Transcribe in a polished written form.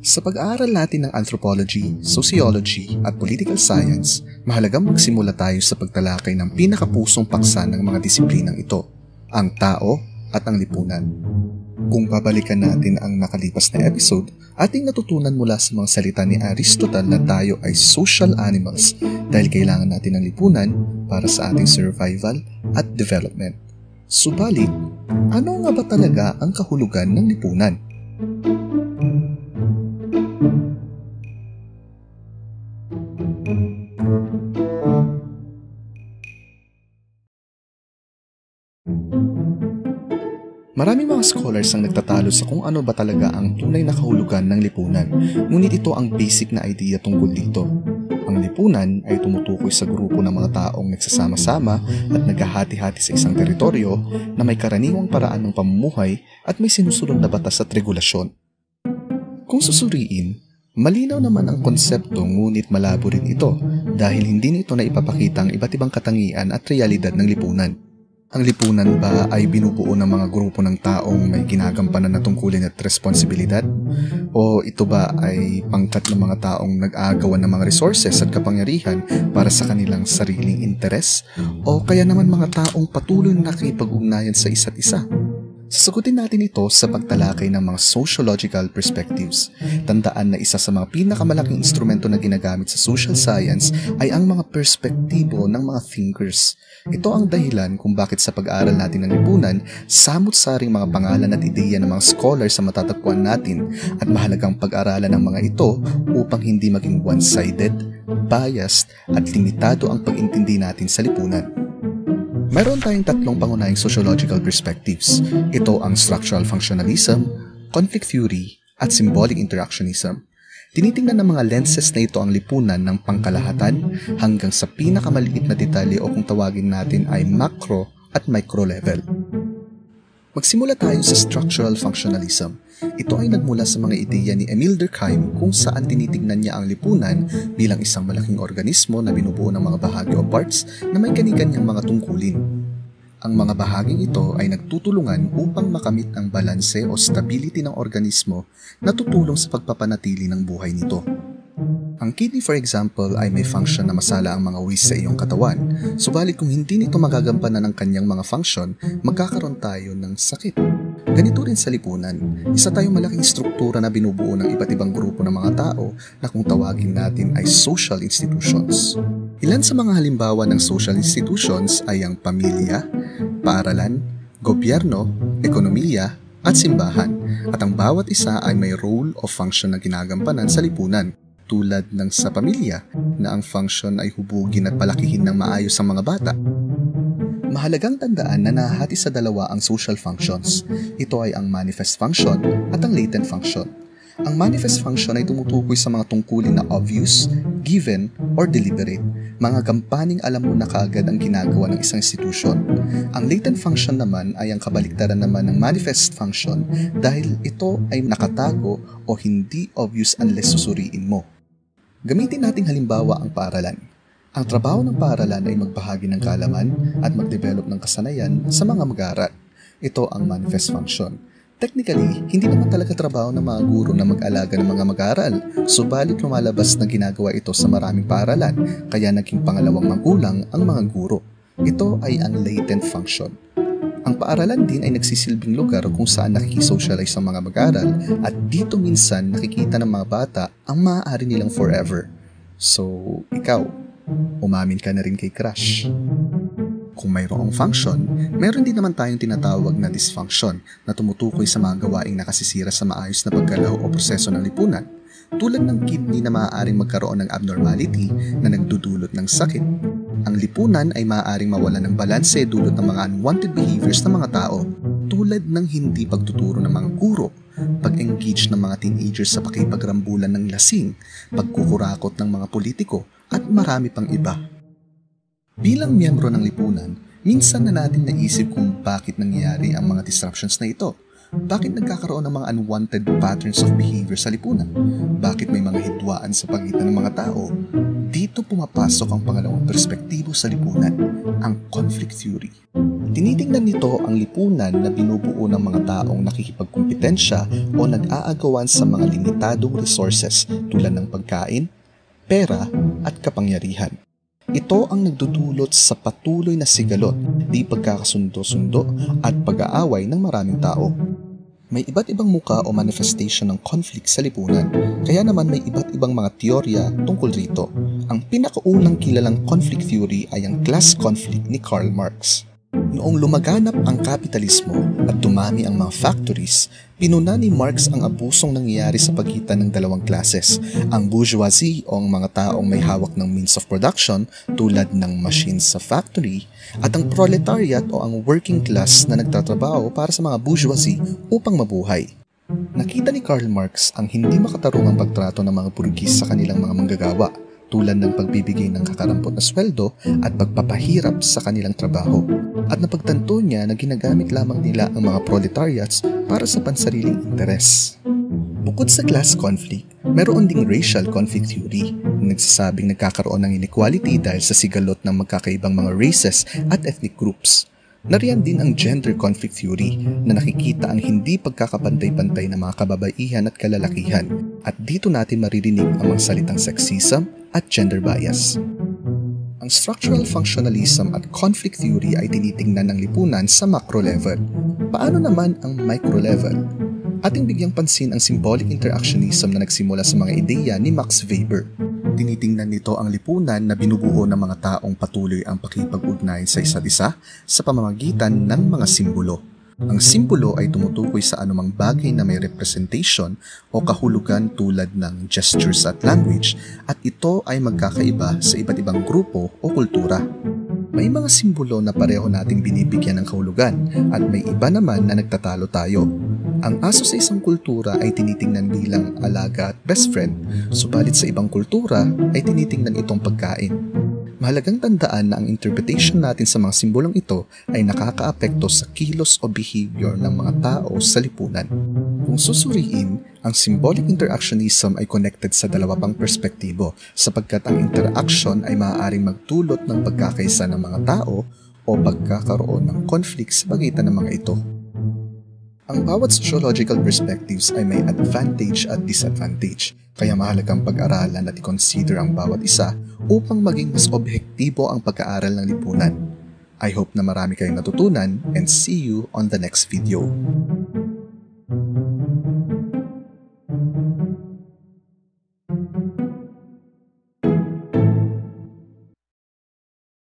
Sa pag-aaral natin ng anthropology, sociology at political science, mahalagang magsimula tayo sa pagtalakay ng pinakapusong paksa ng mga disiplinang ito, ang tao at ang lipunan. Kung babalikan natin ang nakalipas na episode, ating natutunan mula sa mga salita ni Aristotle na tayo ay social animals dahil kailangan natin ng lipunan para sa ating survival at development. Subalit, ano nga ba talaga ang kahulugan ng lipunan? Maraming mga scholars ang nagtatalo sa kung ano ba talaga ang tunay na kahulugan ng lipunan, ngunit ito ang basic na idea tungkol dito. Ang lipunan ay tumutukoy sa grupo ng mga taong nagsasama-sama at naghahati-hati sa isang teritoryo na may karaniwang paraan ng pamumuhay at may sinusunod na batas at regulasyon. Kung susuriin, malinaw naman ang konsepto ngunit malabo rin ito dahil hindi nito na ipapakita ang iba't ibang katangian at realidad ng lipunan. Ang lipunan ba ay binubuo ng mga grupo ng taong may ginagampanan na tungkulin at responsibilidad? O ito ba ay pangkat ng mga taong nag-aagawan ng mga resources at kapangyarihan para sa kanilang sariling interes? O kaya naman mga taong patuloy na nakikipag-ugnayan sa isa't isa? Sasagutin natin ito sa pagtalakay ng mga sociological perspectives. Tandaan na isa sa mga pinakamalaking instrumento na ginagamit sa social science ay ang mga perspektibo ng mga thinkers. Ito ang dahilan kung bakit sa pag-aaral natin ng lipunan, samut-saring mga pangalan at ideya ng mga scholars sa matatagpuan natin at mahalagang pag-aralan ng mga ito upang hindi maging one-sided, biased at limitado ang pag-intindi natin sa lipunan. Mayroon tayong tatlong pangunahing sociological perspectives. Ito ang structural functionalism, conflict theory, at symbolic interactionism. Tinitingnan ng mga lenses na ito ang lipunan ng pangkalahatan hanggang sa pinakamaliit na detalye o kung tawagin natin ay macro at micro level. Magsimula tayo sa structural functionalism. Ito ay nagmula sa mga ideya ni Emile Durkheim kung saan tinitingnan niya ang lipunan bilang isang malaking organismo na binubuo ng mga bahagi o parts na may kani-kanyang mga tungkulin. Ang mga bahaging ito ay nagtutulungan upang makamit ang balanse o stability ng organismo na tutulong sa pagpapanatili ng buhay nito. Ang kidney, for example, ay may function na masala ang mga waste sa iyong katawan. Subalit kung hindi nito magagampanan ng kanyang mga function, magkakaroon tayo ng sakit. Ganito rin sa lipunan. Isa tayong malaking struktura na binubuo ng iba't ibang grupo ng mga tao na kung tawagin natin ay social institutions. Ilan sa mga halimbawa ng social institutions ay ang pamilya, paaralan, gobyerno, ekonomiya, at simbahan. At ang bawat isa ay may role o function na ginagampanan sa lipunan. Tulad ng sa pamilya na ang function ay hubugin at palakihin ng maayos ang mga bata. Mahalagang tandaan na nahati sa dalawa ang social functions. Ito ay ang manifest function at ang latent function. Ang manifest function ay tumutukoy sa mga tungkulin na obvious, given, or deliberate. Mga gampaning alam mo na kaagad ang ginagawa ng isang institusyon. Ang latent function naman ay ang kabaliktaran naman ng manifest function dahil ito ay nakatago o hindi obvious unless susuriin mo. Gamitin nating halimbawa ang paaralan. Ang trabaho ng paaralan ay magbahagi ng kaalaman at mag-develop ng kasanayan sa mga mag-aaral. Ito ang manifest function. Technically, hindi naman talaga trabaho ng mga guro na mag-alaga ng mga mag-aaral, subalit lumalabas na ginagawa ito sa maraming paaralan, kaya naging pangalawang magulang ang mga guro. Ito ay ang latent function. Ang paaralan din ay nagsisilbing lugar kung saan nakikisocialize ang mga mag-aaral at dito minsan nakikita ng mga bata ang maaari nilang forever. So, ikaw, umamin ka na rin kay crush. Kung mayroong function, meron din naman tayong tinatawag na dysfunction na tumutukoy sa mga gawaing nakasisira sa maayos na paggalaw o proseso ng lipunan, tulad ng kidney na maaaring magkaroon ng abnormality na nagdudulot ng sakit. Ang lipunan ay maaaring mawala ng balanse dulot ng mga unwanted behaviors ng mga tao, tulad ng hindi pagtuturo ng mga guro, pag-engage ng mga teenagers sa pakipagrambulan ng lasing, pagkukurakot ng mga politiko, at marami pang iba. Bilang miyembro ng lipunan, minsan na natin naisip kung bakit nangyayari ang mga disruptions na ito. Bakit nagkakaroon ng mga unwanted patterns of behavior sa lipunan? Bakit may mga hidwaan sa pagitan ng mga tao? Dito pumapasok ang pangalawang perspektibo sa lipunan, ang conflict theory. Tinitingnan nito ang lipunan na binubuo ng mga taong nakikipagkumpetensya o nag-aagawan sa mga limitadong resources tulad ng pagkain, pera at kapangyarihan. Ito ang nagdudulot sa patuloy na sigalot, di pagkakasundo-sundo at pag-aaway ng maraming tao. May iba't ibang muka o manifestation ng conflict sa lipunan, kaya naman may iba't ibang mga teorya tungkol rito. Ang pinakaunang kilalang conflict theory ay ang class conflict ni Karl Marx. Noong lumaganap ang kapitalismo at dumami ang mga factories, pinuna ni Marx ang abusong nangyayari sa pagitan ng dalawang klases, ang bourgeoisie o ang mga taong may hawak ng means of production tulad ng machines sa factory, at ang proletariat o ang working class na nagtatrabaho para sa mga bourgeoisie upang mabuhay. Nakita ni Karl Marx ang hindi makatarungang pagtrato ng mga burgis sa kanilang mga manggagawa, tulad ng pagbibigay ng kakarampot na sweldo at pagpapahirap sa kanilang trabaho. At napagtanto niya na ginagamit lamang nila ang mga proletariats para sa pansariling interes. Bukod sa class conflict, meron ding racial conflict theory na nagsasabing nagkakaroon ng inequality dahil sa sigalot ng magkakaibang mga races at ethnic groups. Nariyan din ang gender conflict theory na nakikita ang hindi pagkakapantay-pantay ng mga kababaihan at kalalakihan, at dito natin maririnig ang mga salitang sexism at gender bias. Ang structural functionalism at conflict theory ay tinitingnan ng lipunan sa macro level. Paano naman ang micro level? Ating bigyang pansin ang symbolic interactionism na nagsimula sa mga ideya ni Max Weber. Tinitingnan nito ang lipunan na binubuo ng mga taong patuloy ang pakipag-ugnayan sa isa't isa sa pamamagitan ng mga simbolo. Ang simbolo ay tumutukoy sa anumang bagay na may representation o kahulugan tulad ng gestures at language, at ito ay magkakaiba sa iba't ibang grupo o kultura. May mga simbolo na pareho nating binibigyan ng kahulugan at may iba naman na nagtatalo tayo. Ang aso sa isang kultura ay tinitingnan bilang alaga at best friend, subalit sa ibang kultura ay tinitingnan itong pagkain. Mahalagang tandaan na ang interpretation natin sa mga simbolong ito ay nakakaapekto sa kilos o behavior ng mga tao sa lipunan. Kung susuriin, ang symbolic interactionism ay connected sa dalawa pang perspektibo sapagkat ang interaction ay maaaring magdulot ng pagkakaisa ng mga tao o pagkakaroon ng conflict sa pagitan ng mga ito. Ang bawat sociological perspectives ay may advantage at disadvantage, kaya mahalagang pag-aralan at i-consider ang bawat isa upang maging mas objektibo ang pag-aaral ng lipunan. I hope na marami kayong natutunan, and see you on the next video.